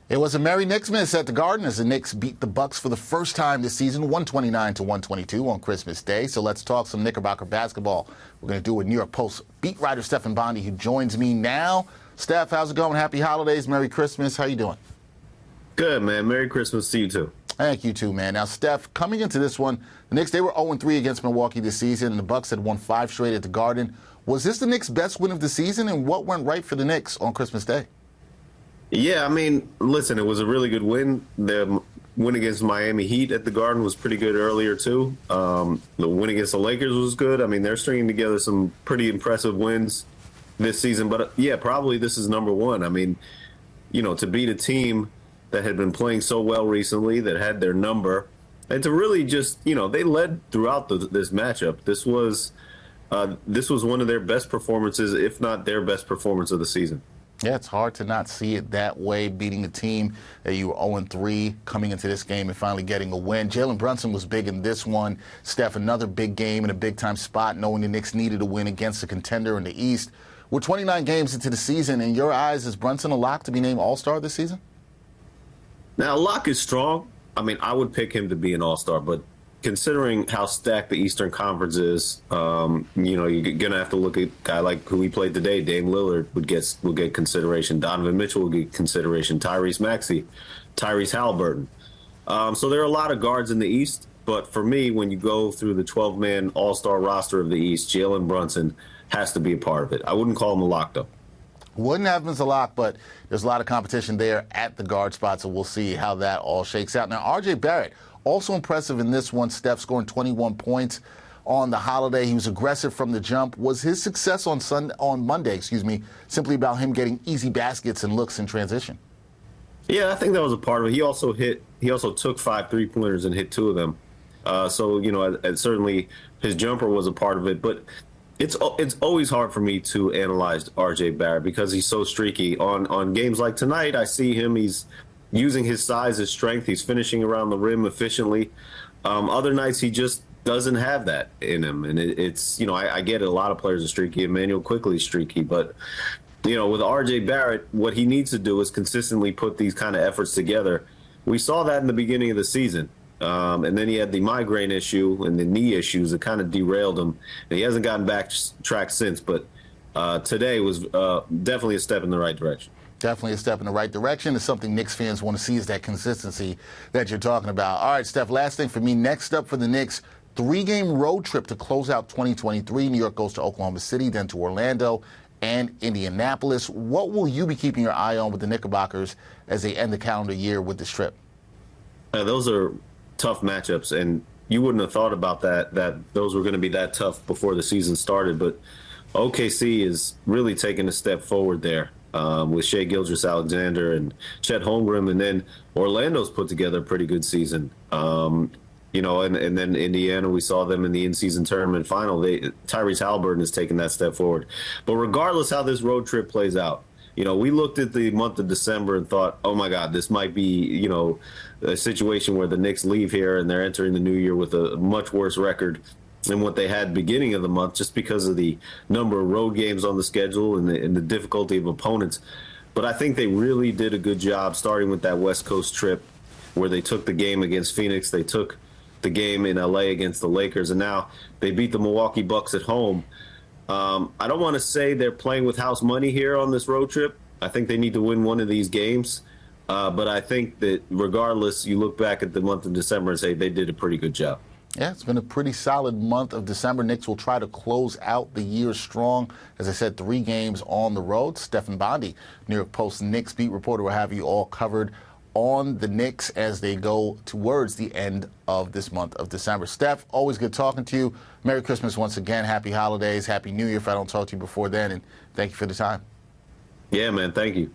It was a merry Knicksmas at the Garden as the Knicks beat the Bucks for the first time this season, 129-122 on Christmas Day. So let's talk some Knickerbocker basketball. We're going to do it with New York Post beat writer Stefan Bondy, who joins me now. Steph, how's it going? Happy holidays, Merry Christmas. How you doing? Good, man. Merry Christmas to you, too. Thank you, too, man. Now, Steph, coming into this one, the Knicks, they were 0-3 against Milwaukee this season, and the Bucks had won 5 straight at the Garden. Was this the Knicks' best win of the season, and what went right for the Knicks on Christmas Day? Yeah, I mean, listen, it was a really good win. The win against Miami Heat at the Garden was pretty good earlier, too. The win against the Lakers was good. I mean, they're stringing together some pretty impressive wins this season. But, yeah, probably this is number one. I mean, you know, to beat a team that had been playing so well recently, that had their number, and to really just, you know, they led throughout this matchup. This was one of their best performances, if not their best performance of the season. Yeah, it's hard to not see it that way, beating a team that you were 0-3 coming into this game and finally getting a win. Jalen Brunson was big in this one. Steph, another big game in a big-time spot, knowing the Knicks needed a win against a contender in the East. We're 29 games into the season. In your eyes, is Brunson a lock to be named All-Star this season? Now, lock is strong. I mean, I would pick him to be an All-Star, but considering how stacked the Eastern Conference is, you know, you're going to have to look at a guy like who he played today. Dame Lillard will get consideration. Donovan Mitchell will get consideration. Tyrese Maxey, Tyrese Halliburton. So there are a lot of guards in the East. But for me, when you go through the 12-man All-Star roster of the East, Jalen Brunson has to be a part of it. I wouldn't call him a lock, though. Wouldn't have him as a lock, but there's a lot of competition there at the guard spot, so we'll see how that all shakes out. Now, R.J. Barrett, also impressive in this one. Steph scoring 21 points on the holiday. He was aggressive from the jump. Was his success on Monday, simply about him getting easy baskets and looks in transition? Yeah, I think that was a part of it. He also took 5 3-pointers and hit 2 of them. So, you know, certainly his jumper was a part of it. But it's always hard for me to analyze R.J. Barrett because he's so streaky. On games like tonight, I see him. He's using his size as strength. He's finishing around the rim efficiently. Other nights, he just doesn't have that in him. And it's, you know, I get it. A lot of players are streaky. Emmanuel quickly is streaky. But, you know, with R.J. Barrett, what he needs to do is consistently put these kind of efforts together. We saw that in the beginning of the season. And then he had the migraine issue and the knee issues that kind of derailed him. And he hasn't gotten back track since. But today was definitely a step in the right direction. Definitely a step in the right direction. It's something Knicks fans want to see, is that consistency that you're talking about. All right, Steph, last thing for me. Next up for the Knicks, 3-game road trip to close out 2023. New York goes to Oklahoma City, then to Orlando and Indianapolis. What will you be keeping your eye on with the Knickerbockers as they end the calendar year with this trip? Those are tough matchups, and you wouldn't have thought about that those were going to be that tough before the season started. But OKC is really taking a step forward there. With Shai Gilgeous-Alexander and Chet Holmgren, and then Orlando's put together a pretty good season. You know, and then Indiana, we saw them in the in-season tournament final. Tyrese Halliburton has taken that step forward. But regardless how this road trip plays out, you know, we looked at the month of December and thought, oh my God, this might be, you know, a situation where the Knicks leave here and they're entering the new year with a much worse record than what they had beginning of the month, just because of the number of road games on the schedule and the difficulty of opponents. But I think they really did a good job starting with that West Coast trip where they took the game against Phoenix. They took the game in L.A. against the Lakers, and now they beat the Milwaukee Bucks at home. I don't want to say they're playing with house money here on this road trip. I think they need to win one of these games. But I think that regardless, you look back at the month of December and say they did a pretty good job. Yeah, it's been a pretty solid month of December. Knicks will try to close out the year strong. As I said, 3 games on the road. Stefan Bondy, New York Post Knicks beat reporter, will have you all covered on the Knicks as they go towards the end of this month of December. Steph, always good talking to you. Merry Christmas once again. Happy holidays. Happy New Year if I don't talk to you before then. And thank you for the time. Yeah, man. Thank you.